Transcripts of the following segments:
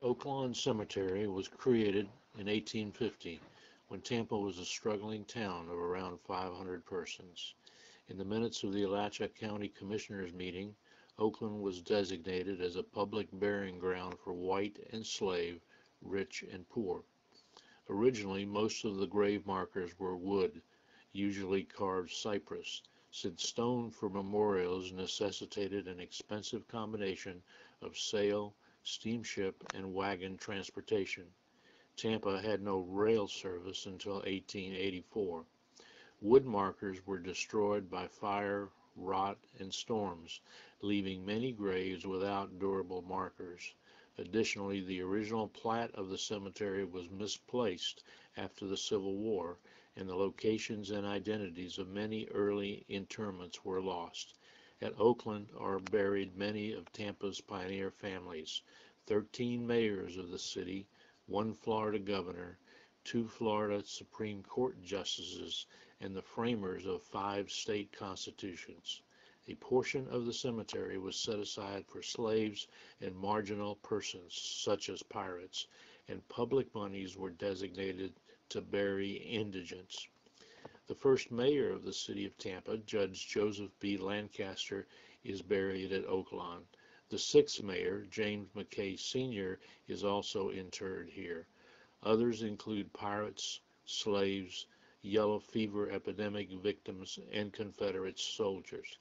Oaklawn Cemetery was created in 1850 when Tampa was a struggling town of around 500 persons. In the minutes of the Alachua County Commissioners' meeting, Oakland was designated as a public burying ground for white and slave, rich and poor. Originally, most of the grave markers were wood, usually carved cypress, since stone for memorials necessitated an expensive combination of sail, steamship, and wagon transportation. Tampa had no rail service until 1884. Wood markers were destroyed by fire, rot, and storms, leaving many graves without durable markers. Additionally, the original plat of the cemetery was misplaced after the Civil War, and the locations and identities of many early interments were lost. At Oakland are buried many of Tampa's pioneer families, 13 mayors of the city, one Florida governor, two Florida Supreme Court justices, and the framers of 5 state constitutions. A portion of the cemetery was set aside for slaves and marginal persons, such as pirates, and public monies were designated to bury indigents. The first mayor of the city of Tampa, Judge Joseph B. Lancaster, is buried at Oaklawn. The sixth mayor, James McKay Sr., is also interred here. Others include pirates, slaves, yellow fever epidemic victims, and Confederate soldiers.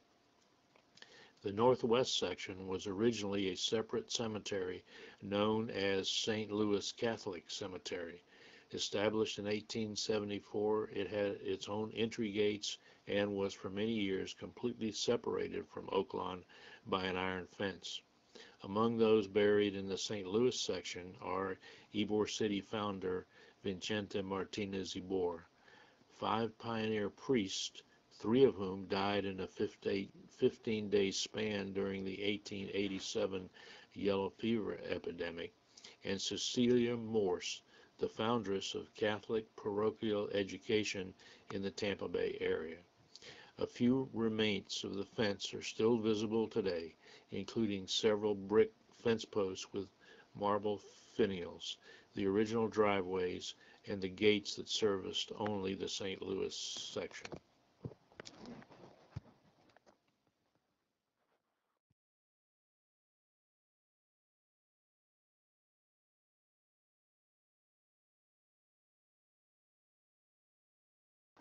The northwest section was originally a separate cemetery known as St. Louis Catholic Cemetery. Established in 1874, it had its own entry gates and was for many years completely separated from Oaklawn by an iron fence. Among those buried in the St. Louis section are Ybor City founder Vicente Martinez Ybor, 5 pioneer priests, 3 of whom died in a 15-day span during the 1887 yellow fever epidemic, and Cecilia Morse, the foundress of Catholic parochial education in the Tampa Bay area. A few remains of the fence are still visible today, including several brick fence posts with marble finials, the original driveways, and the gates that serviced only the St. Louis section.